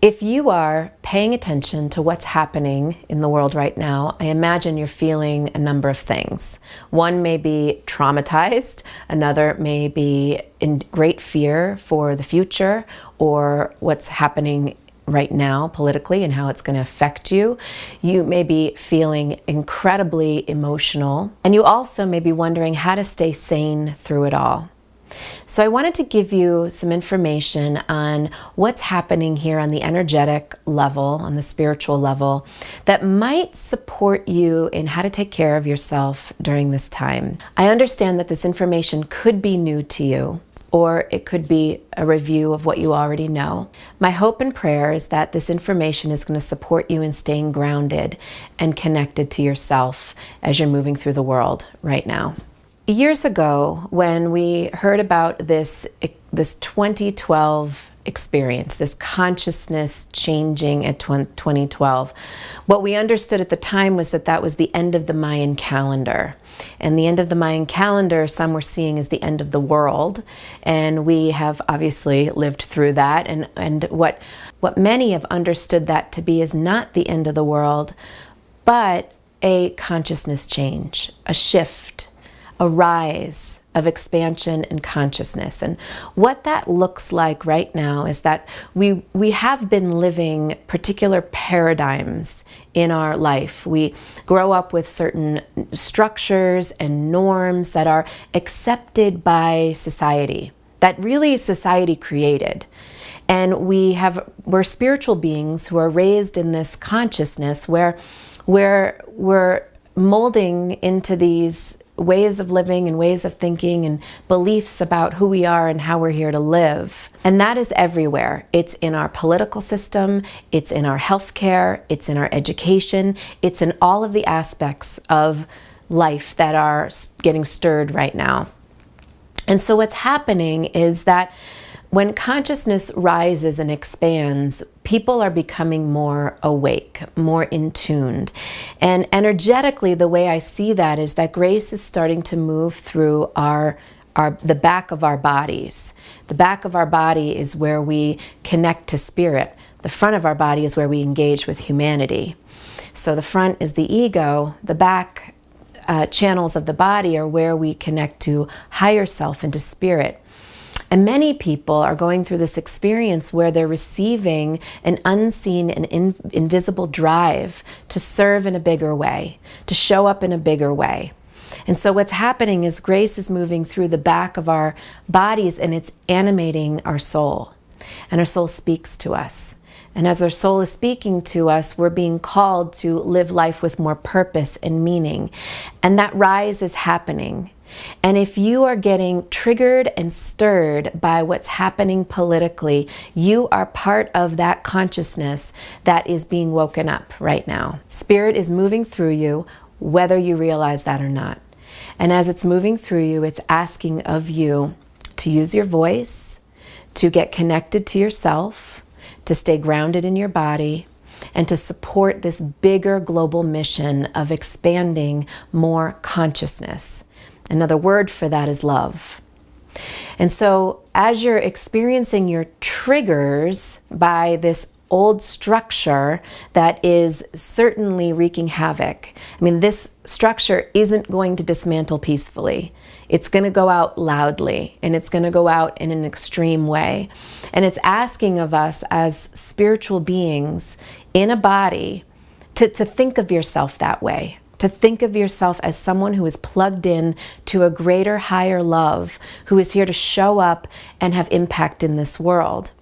If you are paying attention to what's happening in the world right now, I imagine you're feeling a number of things. One may be traumatized, another may be in great fear for the future or what's happening right now politically and how it's going to affect you. You may be feeling incredibly emotional, and you also may be wondering how to stay sane through it all. So I wanted to give you some information on what's happening here on the energetic level, on the spiritual level, that might support you in how to take care of yourself during this time. I understand that this information could be new to you, or it could be a review of what you already know. My hope and prayer is that this information is going to support you in staying grounded and connected to yourself as you're moving through the world right now. Years ago, when we heard about this 2012 experience, this consciousness changing at 2012, what we understood at the time was that that was the end of the Mayan calendar. And the end of the Mayan calendar, some were seeing as the end of the world. And we have obviously lived through that. And what many have understood that to be is not the end of the world, but a consciousness change, a shift, a rise of expansion and consciousness. And what that looks like right now is that we have been living particular paradigms in our life. We grow up with certain structures and norms that are accepted by society, that really society created. And we're spiritual beings who are raised in this consciousness where we're molding into these ways of living and ways of thinking and beliefs about who we are and how we're here to live. And that is everywhere. It's in our political system, it's in our healthcare, it's in our education, it's in all of the aspects of life that are getting stirred right now. And so what's happening is that when consciousness rises and expands, people are becoming more awake, more in tuned. And energetically, the way I see that is that grace is starting to move through the back of our bodies. The back of our body is where we connect to spirit. The front of our body is where we engage with humanity. So the front is the ego, the back channels of the body are where we connect to higher self and to spirit. And many people are going through this experience where they're receiving an unseen and invisible drive to serve in a bigger way, to show up in a bigger way. And so what's happening is grace is moving through the back of our bodies and it's animating our soul. And our soul speaks to us. And as our soul is speaking to us, we're being called to live life with more purpose and meaning. And that rise is happening. And if you are getting triggered and stirred by what's happening politically, you are part of that consciousness that is being woken up right now. Spirit is moving through you, whether you realize that or not. And as it's moving through you, it's asking of you to use your voice, to get connected to yourself, to stay grounded in your body, and to support this bigger global mission of expanding more consciousness. Another word for that is love. And so as you're experiencing your triggers by this old structure that is certainly wreaking havoc, I mean, this structure isn't going to dismantle peacefully. It's going to go out loudly, and it's going to go out in an extreme way. And it's asking of us as spiritual beings in a body to think of yourself that way. To think of yourself as someone who is plugged in to a greater, higher love, who is here to show up and have impact in this world.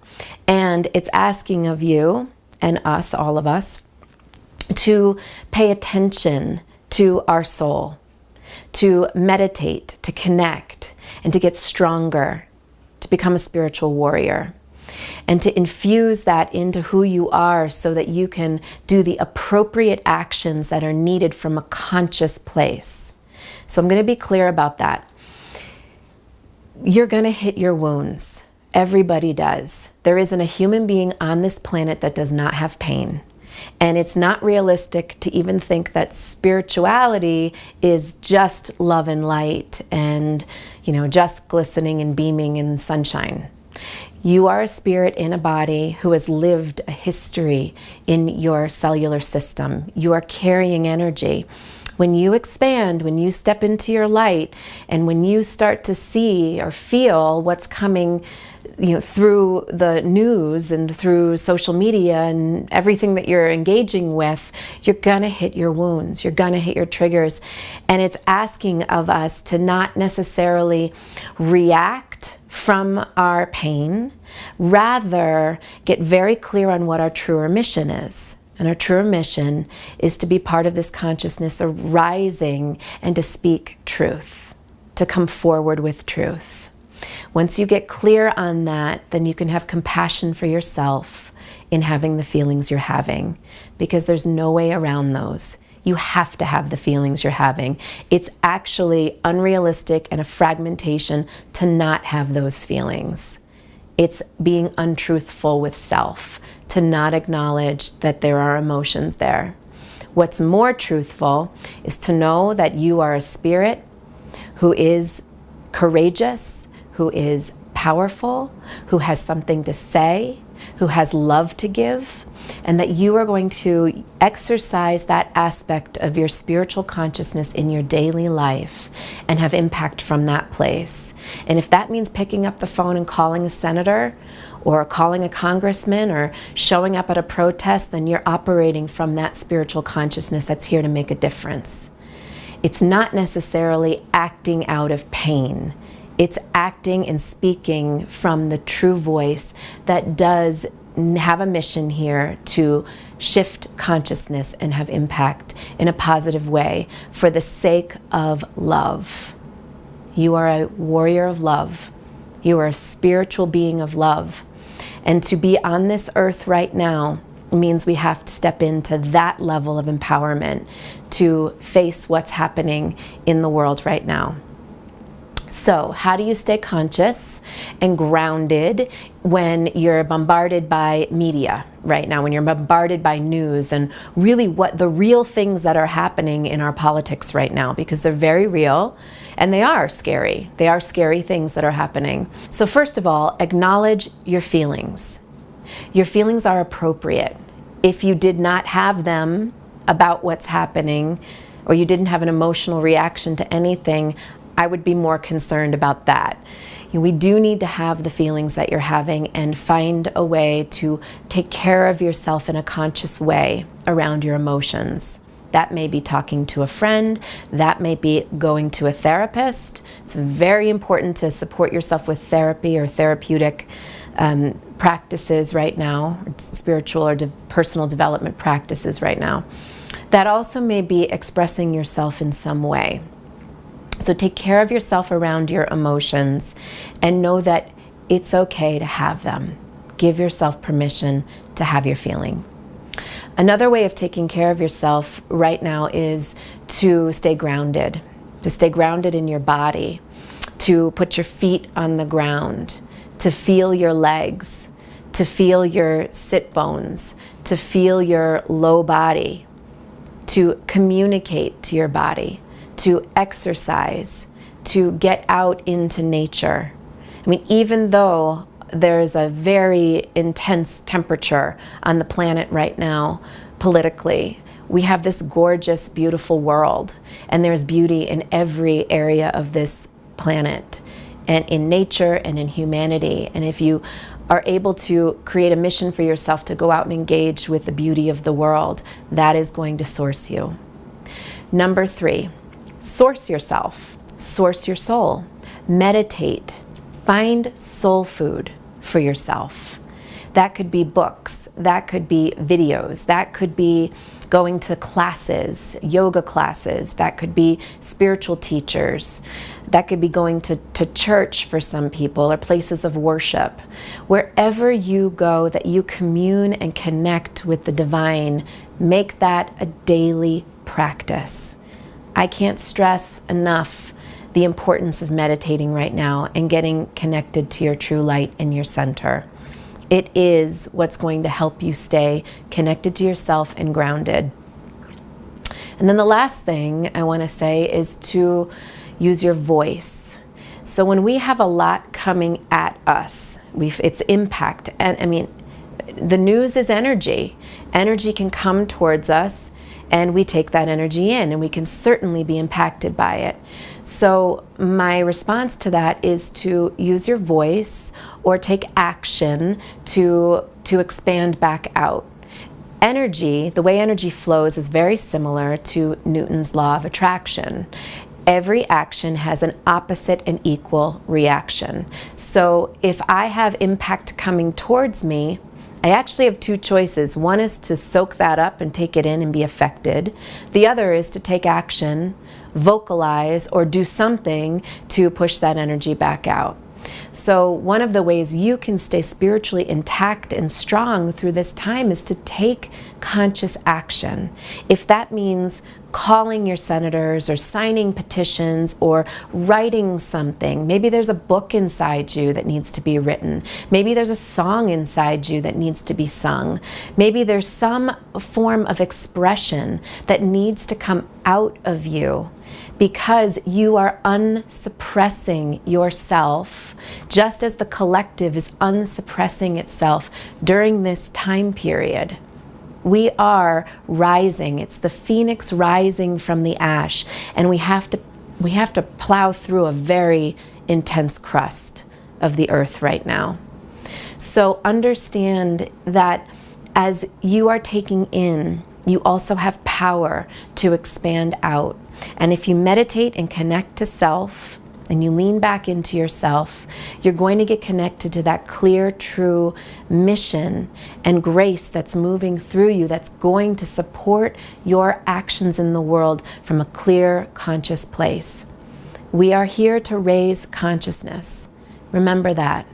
And it's asking of you and us, all of us, to pay attention to our soul, to meditate, to connect, and to get stronger, to become a spiritual warrior. And to infuse that into who you are so that you can do the appropriate actions that are needed from a conscious place. So I'm going to be clear about that. You're going to hit your wounds. Everybody does. There isn't a human being on this planet that does not have pain. And it's not realistic to even think that spirituality is just love and light and, just glistening and beaming in sunshine. You are a spirit in a body who has lived a history in your cellular system. You are carrying energy. When you expand, when you step into your light, and when you start to see or feel what's coming, through the news and through social media and everything that you're engaging with, you're gonna hit your wounds, you're gonna hit your triggers. And it's asking of us to not necessarily react from our pain, rather get very clear on what our truer mission is. And our truer mission is to be part of this consciousness arising and to speak truth, to come forward with truth. Once you get clear on that, then you can have compassion for yourself in having the feelings you're having, because there's no way around those. You have to have the feelings you're having. It's actually unrealistic and a fragmentation to not have those feelings. It's being untruthful with self, to not acknowledge that there are emotions there. What's more truthful is to know that you are a spirit who is courageous, who is powerful, who has something to say, who has love to give, and that you are going to exercise that aspect of your spiritual consciousness in your daily life and have impact from that place. And if that means picking up the phone and calling a senator or calling a congressman or showing up at a protest, then you're operating from that spiritual consciousness that's here to make a difference. It's not necessarily acting out of pain. It's acting and speaking from the true voice that does have a mission here to shift consciousness and have impact in a positive way for the sake of love. You are a warrior of love. You are a spiritual being of love. And to be on this earth right now means we have to step into that level of empowerment to face what's happening in the world right now. So how do you stay conscious and grounded when you're bombarded by media right now, when you're bombarded by news and really what the real things that are happening in our politics right now, because they're very real and they are scary. They are scary things that are happening. So first of all, acknowledge your feelings. Your feelings are appropriate. If you did not have them about what's happening, or you didn't have an emotional reaction to anything, I would be more concerned about that. We do need to have the feelings that you're having and find a way to take care of yourself in a conscious way around your emotions. That may be talking to a friend, that may be going to a therapist. It's very important to support yourself with therapy or therapeutic practices right now, or spiritual or personal development practices right now. That also may be expressing yourself in some way. So take care of yourself around your emotions and know that it's okay to have them. Give yourself permission to have your feeling. Another way of taking care of yourself right now is to stay grounded in your body, to put your feet on the ground, to feel your legs, to feel your sit bones, to feel your low body, to communicate to your body, to exercise, to get out into nature. I mean, even though there's a very intense temperature on the planet right now, politically, we have this gorgeous, beautiful world, and there's beauty in every area of this planet, and in nature and in humanity. And if you are able to create a mission for yourself to go out and engage with the beauty of the world, that is going to source you. Number 3, source yourself, source your soul, meditate, find soul food for yourself. That could be books, that could be videos, that could be going to classes, yoga classes, that could be spiritual teachers, that could be going to church for some people, or places of worship. Wherever you go, that you commune and connect with the divine, make that a daily practice. I can't stress enough the importance of meditating right now and getting connected to your true light in your center. It is what's going to help you stay connected to yourself and grounded. And then the last thing I want to say is to use your voice. So when we have a lot coming at us, It's impact. And I mean, the news is energy. Energy can come towards us, and we take that energy in, and we can certainly be impacted by it. So my response to that is to use your voice or take action to expand back out. Energy, the way energy flows, is very similar to Newton's law of attraction. Every action has an opposite and equal reaction. So if I have impact coming towards me, I actually have two choices. One is to soak that up and take it in and be affected. The other is to take action, vocalize, or do something to push that energy back out. So one of the ways you can stay spiritually intact and strong through this time is to take conscious action. If that means calling your senators or signing petitions or writing something, maybe there's a book inside you that needs to be written. Maybe there's a song inside you that needs to be sung. Maybe there's some form of expression that needs to come out of you, because you are unsuppressing yourself, just as the collective is unsuppressing itself during this time period. We are rising. It's the phoenix rising from the ash, and we have to plow through a very intense crust of the earth right now. So understand that as you are taking in, you also have power to expand out. And if you meditate and connect to self, and you lean back into yourself, you're going to get connected to that clear, true mission and grace that's moving through you, that's going to support your actions in the world from a clear, conscious place. We are here to raise consciousness. Remember that.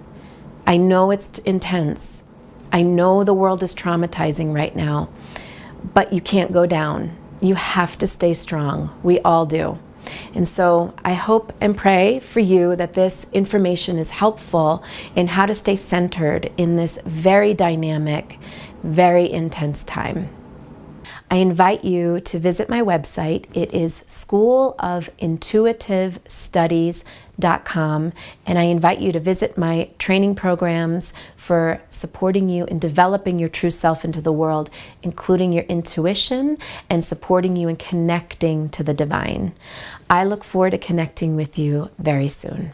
I know it's intense. I know the world is traumatizing right now, but you can't go down. You have to stay strong. We all do. And so I hope and pray for you that this information is helpful in how to stay centered in this very dynamic, very intense time. I invite you to visit my website. It is schoolofintuitivestudies.com, and I invite you to visit my training programs for supporting you in developing your true self into the world, including your intuition and supporting you in connecting to the divine. I look forward to connecting with you very soon.